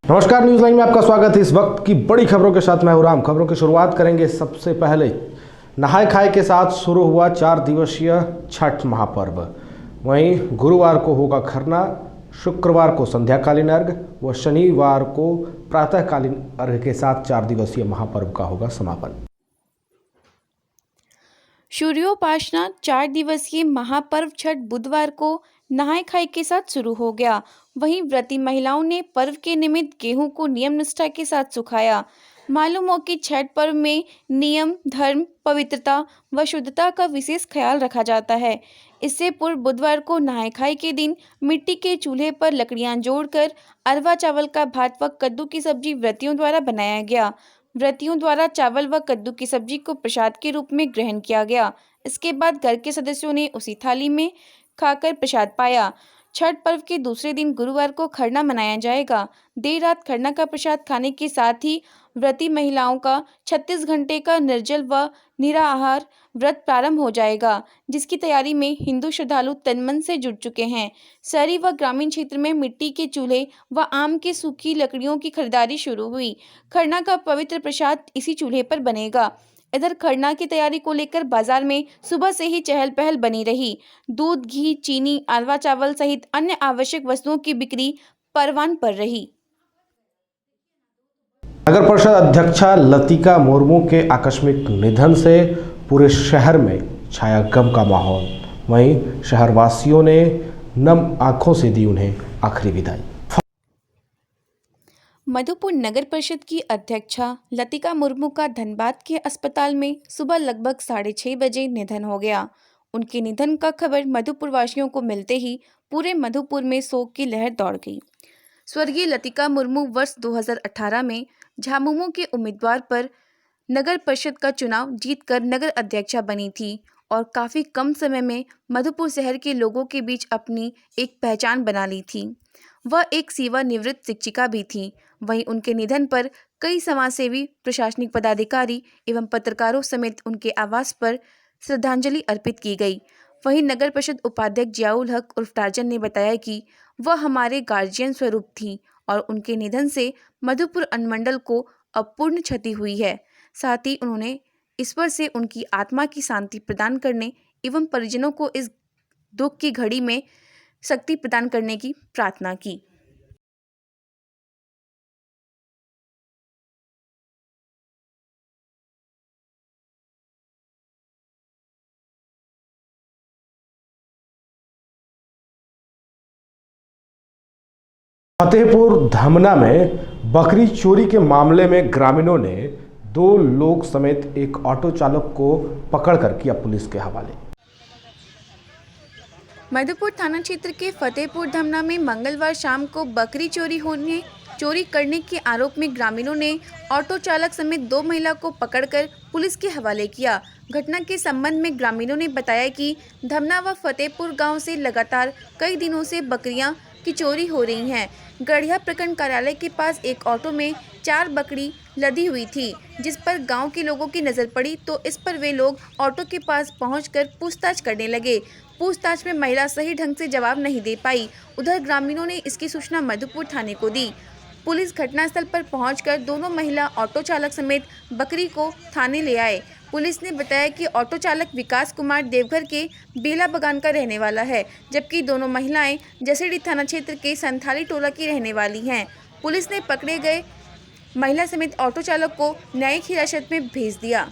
नमस्कार, news line में आपका स्वागत है। इस वक्त की बड़ी खबरों के साथ मैं हूं राम। खबरों की शुरुआत करेंगे सबसे पहले नहाय खाए के साथ शुरू हुआ 4 दिवसीय छठ महापर्व। वहीं गुरुवार को होगा खरना, शुक्रवार को संध्याकालीन अर्घ व शनिवार को प्रातःकालीन अर्घ के साथ 4 दिवसीय महापर्व का होगा समापन। सूर्योपासना 4 दिवसीय महापर्व छठ बुधवार को नहाय खाए के साथ शुरू हो गया। वहीं व्रती महिलाओं ने पर्व के निमित्त गेहूं को नियम निष्ठा के साथ सुखाया। मालूम हो कि छठ पर्व में नियम, धर्म, पवित्रता व शुद्धता का विशेष ख्याल रखा जाता है। इससे पूर्व बुधवार को नहाय खाए के दिन मिट्टी के चूल्हे पर लकड़ियां जोड़कर अरवा चावल का भात व कद्दू की सब्जी व्रतियों द्वारा बनाया गया। व्रतियों द्वारा चावल व कद्दू की सब्जी को प्रसाद के रूप में ग्रहण किया गया। इसके बाद घर के सदस्यों ने उसी थाली में खाकर प्रसाद पाया। छठ पर्व के दूसरे दिन गुरुवार को खरना मनाया जाएगा। देर रात खरना का प्रसाद खाने के साथ ही व्रती महिलाओं का 36 घंटे का निर्जल व निराहार व्रत प्रारंभ हो जाएगा, जिसकी तैयारी में हिंदू श्रद्धालु तन-मन से जुट चुके हैं। शहरी व ग्रामीण क्षेत्र में मिट्टी के चूल्हे व आम की सूखी लकड़ियों की खरीदारी शुरू हुई। खरना का पवित्र प्रसाद इसी चूल्हे पर बनेगा। इधर खरना की तैयारी को लेकर बाजार में सुबह से ही चहल पहल बनी रही। दूध, घी, चीनी, अरवा चावल सहित अन्य आवश्यक वस्तुओं की बिक्री परवान पर रही। नगर परिषद अध्यक्षा लतिका मुर्मू के आकस्मिक निधन से पूरे शहर में छाया गम का माहौल। वहीं शहरवासियों ने नम आंखों से दी उन्हें आखिरी विदाई। मधुपुर नगर परिषद की अध्यक्षा लतिका मुर्मू का धनबाद के अस्पताल में सुबह लगभग 6:30 बजे निधन हो गया। उनके निधन का खबर मधुपुर वासियों को मिलते ही पूरे मधुपुर में शोक की लहर दौड़ गई। स्वर्गीय लतिका मुर्मू वर्ष 2018 में झामुमो के उम्मीदवार पर नगर परिषद का चुनाव जीतकर नगर अध्यक्षा बनी थी और काफ़ी कम समय में मधुपुर शहर के लोगों के बीच अपनी एक पहचान बना ली थी। वह एक सेवानिवृत्त शिक्षिका भी थी। वहीं उनके निधन पर कई समाजसेवी, प्रशासनिक पदाधिकारी एवं पत्रकारों समेत उनके आवास पर श्रद्धांजलि अर्पित की गई। वहीं नगर परिषद उपाध्यक्ष जियाउल हक उर्फ टार्जन ने बताया कि वह हमारे गार्जियन स्वरूप थी और उनके निधन से मधुपुर अनुमंडल को अपूर्ण क्षति हुई है। साथ ही उन्होंने ईश्वर से उनकी आत्मा की शांति प्रदान करने एवं परिजनों को इस दुख की घड़ी में शक्ति प्रदान करने की प्रार्थना की। फतेहपुर धमना में बकरी चोरी के मामले में ग्रामीणों ने 2 लोग समेत एक ऑटो चालक को पकड़कर किया पुलिस के हवाले। मधुपुर थाना क्षेत्र के फतेहपुर धमना में मंगलवार शाम को बकरी चोरी करने के आरोप में ग्रामीणों ने ऑटो चालक समेत 2 महिला को पकड़कर पुलिस के हवाले किया। घटना के संबंध में ग्रामीणों ने बताया कि धमना व फतेहपुर गांव से लगातार कई दिनों से बकरियां की चोरी हो रही हैं। गढ़िया प्रखंड कार्यालय के पास एक ऑटो में 4 बकरी लदी हुई थी, जिस पर गांव के लोगों की नज़र पड़ी तो इस पर वे लोग ऑटो के पास पहुंचकर पूछताछ करने लगे। पूछताछ में महिला सही ढंग से जवाब नहीं दे पाई। उधर ग्रामीणों ने इसकी सूचना मधुपुर थाने को दी। पुलिस घटनास्थल पर पहुंचकर दोनों महिला ऑटो चालक समेत बकरी को थाने ले आए। पुलिस ने बताया कि ऑटो चालक विकास कुमार देवघर के बेला बगान का रहने वाला है, जबकि दोनों महिलाएं जसेड़ी थाना क्षेत्र के संथाली टोला की रहने वाली हैं। पुलिस ने पकड़े गए महिला समेत ऑटो चालक को न्यायिक हिरासत में भेज दिया।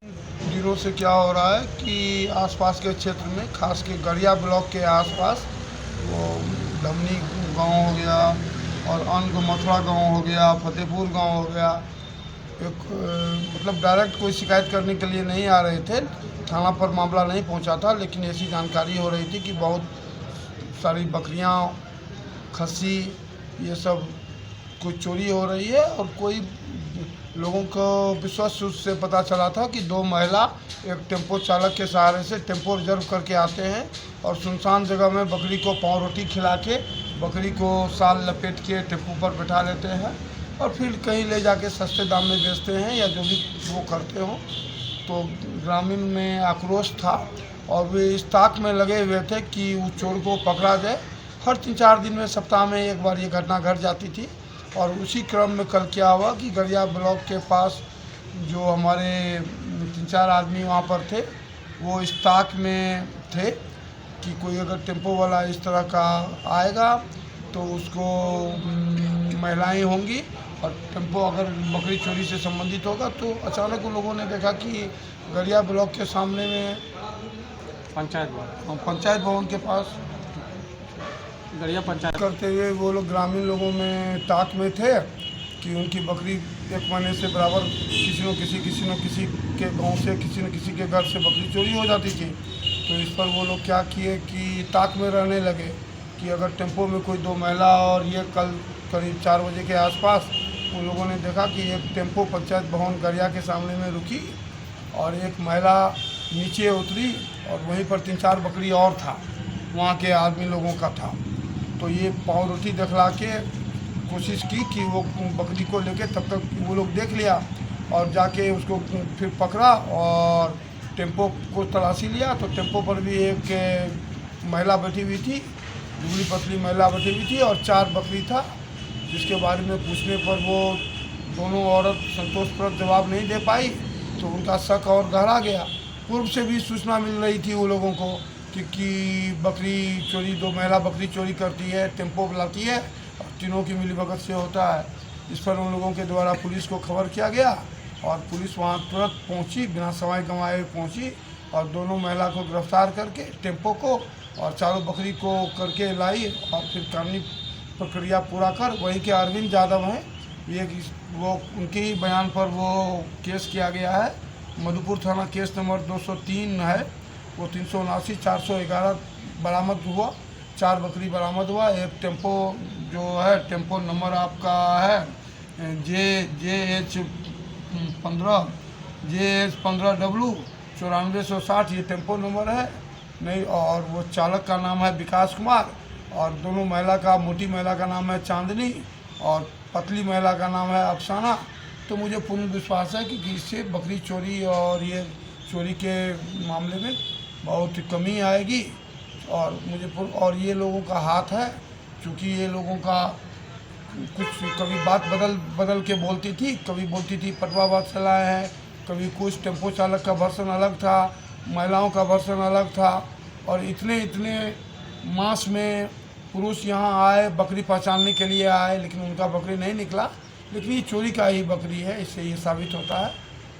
दिनों से क्या हो रहा है कि आसपास के क्षेत्र में, खास के गढ़िया ब्लॉक के आसपास, वो धमनी गांव हो गया और अन्य मथुरा गांव हो गया, फतेहपुर गांव हो गया, मतलब डायरेक्ट कोई शिकायत करने के लिए नहीं आ रहे थे, थाना पर मामला नहीं पहुंचा था, लेकिन ऐसी जानकारी हो रही थी कि बहुत सारी बकरियां, खस्सी, ये सब कुछ चोरी हो रही है। और कोई लोगों को विश्वास से पता चला था कि 2 महिला एक टेम्पो चालक के सहारे से टेम्पो रिजर्व करके आते हैं और सुनसान जगह में बकरी को पाव रोटी खिला के बकरी को साल लपेट के टेम्पो पर बैठा लेते हैं और फिर कहीं ले जाके सस्ते दाम में बेचते हैं या जो भी वो करते हो। तो ग्रामीण में आक्रोश था और वे इस ताक में लगे हुए थे कि उस चोर को पकड़ा जाए। हर 3-4 दिन में सप्ताह में एक बार ये घटना घट जाती थी। और उसी क्रम में कल क्या हुआ कि गड़िया ब्लॉक के पास जो हमारे 3-4 आदमी वहाँ पर थे, वो इस ताक में थे कि कोई अगर टेम्पो वाला इस तरह का आएगा तो उसको महिलाएं होंगी, और टेम्पो अगर बकरी चोरी से संबंधित होगा। तो अचानक उन लोगों ने देखा कि गड़िया ब्लॉक के सामने में पंचायत भवन के पास गड़िया पंचायत करते हुए वो लोग ग्रामीण लोगों में ताक में थे कि उनकी बकरी एक महीने से बराबर किसी न किसी के गांव से किसी न किसी के घर से बकरी चोरी हो जाती थी। तो इस पर वो लोग क्या किए कि ताक में रहने लगे कि अगर टेम्पो में कोई 2 महिला, और ये कल करीब 4 बजे के आसपास उन लोगों ने देखा कि एक टेम्पो पंचायत भवन गड़िया के सामने में रुकी और एक महिला नीचे उतरी, और वहीं पर 3-4 बकरी और था, वहाँ के आदमी लोगों का था। तो ये पाँव रोटी दिखला के कोशिश की कि वो बकरी को लेके, तब तक वो लोग देख लिया और जाके उसको फिर पकड़ा और टेम्पो को तलाशी लिया। तो टेम्पो पर भी एक महिला बैठी हुई थी, दुबली पतली महिला बैठी हुई थी, और 4 बकरी था, जिसके बारे में पूछने पर वो दोनों औरत संतोषप्रद जवाब नहीं दे पाई। तो उनका शक और गहरा गया। पूर्व से भी सूचना मिल रही थी वो लोगों को कि बकरी चोरी, 2 महिला बकरी चोरी करती है, टेम्पो बुलाती है, और तीनों की मिलीभगत से होता है। इस पर उन लोगों के द्वारा पुलिस को खबर किया गया, और पुलिस वहां तुरंत पहुंची, बिना समय गंवाए पहुंची, और दोनों महिला को गिरफ्तार करके टेम्पो को और 4 बकरी को करके लाई, और फिर कानूनी प्रक्रिया पूरा कर वहीं के अरविंद यादव हैं, ये वो उनके ही बयान पर वो केस किया गया है। मधुपुर थाना केस नंबर 203 है, वो 379-411 बरामद हुआ, 4 बकरी बरामद हुआ। एक टेम्पो जो है, टेम्पो नंबर आपका है JH 15W 9460, ये टेम्पो नंबर है नहीं। और वो चालक का नाम है विकास कुमार, और दोनों महिला का, मोटी महिला का नाम है चांदनी और पतली महिला का नाम है अफसाना। तो मुझे पूर्ण विश्वास है कि इससे बकरी चोरी और ये चोरी के मामले में बहुत कमी आएगी। और ये लोगों का हाथ है, क्योंकि ये लोगों का कुछ कभी बात बदल के बोलती थी, कभी बोलती थी पटवाबाद से लाए हैं, कभी कुछ टेम्पो चालक का वर्सन अलग था, महिलाओं का वर्सन अलग था। और इतने मास में पुरुष यहाँ आए, बकरी पहचानने के लिए आए, लेकिन उनका बकरी नहीं निकला। लेकिन ये चोरी का ही बकरी है, इससे ये साबित होता है।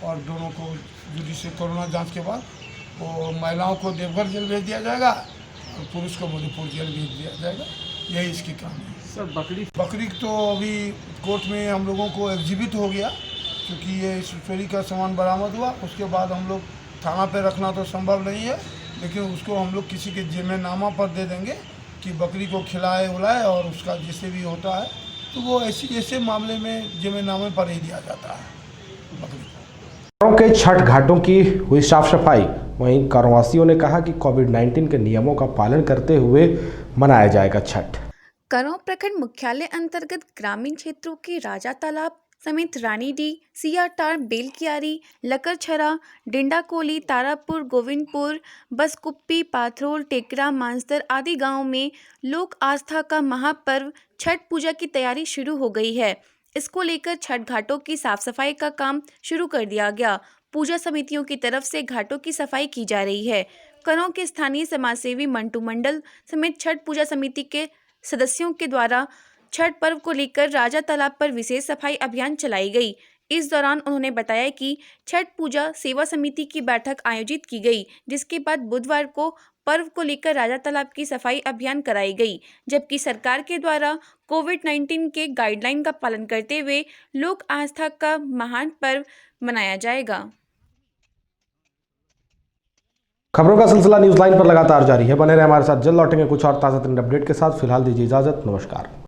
और दोनों को जुडिशियल कोरोना जांच के बाद वो महिलाओं को देवघर जेल भेज दिया जाएगा और पुरुष को मधुपुर जेल भेज दिया जाएगा। यही इसकी कहानी है। सर बकरी तो अभी कोर्ट में हम लोगों को एग्जिबिट हो गया, क्योंकि ये चोरी का सामान बरामद हुआ। उसके बाद हम लोग थाना पे रखना तो संभव नहीं है, लेकिन उसको हम लोग किसी के ज़िम्मेनामा पर दे देंगे कि बकरी को खिलाए उलाए, और उसका जैसे भी होता है तो वो ऐसे मामले में ज़िम्मेनामे पर ही दिया जाता है बकरी को। के छठ घाटों की हुई साफ सफाई। वहीं करवासियों ने कहा कि कोविड-19 के नियमों का पालन करते हुए मनाया जाएगा छठ। करौं प्रखंड मुख्यालय अंतर्गत ग्रामीण क्षेत्रों के राजा तालाब समेत रानीडी, सियाटार, बेलकियारी, लकरछरा, डिंडाकोली, तारापुर, गोविंदपुर, बसकुप्पी, पाथरोल, टेकरा, मांसदर आदि गांवों में लोक आस्था का महापर्व छठ पूजा की तैयारी शुरू हो गई है। इसको लेकर छठ घाटों की साफ सफाई का काम शुरू कर दिया गया। पूजा समितियों की तरफ से घाटों की सफाई की जा रही है। करौं के स्थानीय समाजसेवी मंटू मंडल समेत छठ पूजा समिति के सदस्यों के द्वारा छठ पर्व को लेकर राजा तालाब पर विशेष सफाई अभियान चलाई गई। इस दौरान उन्होंने बताया कि छठ पूजा सेवा समिति की बैठक आयोजित की गई, जिसके बाद बुधवार को पर्व को लेकर राजा तालाब की सफाई अभियान कराई गई, जबकि सरकार के द्वारा कोविड-19 के गाइडलाइन का पालन करते हुए लोक आस्था का महान पर्व मनाया जाएगा। खबरों का सिलसिला न्यूज़ लाइन पर लगातार जारी है, बने रहे हमारे साथ। जल्द लौटेंगे कुछ और ताज़ा तरीन अपडेट के साथ। फिलहाल दीजिए इजाज़त, नमस्कार।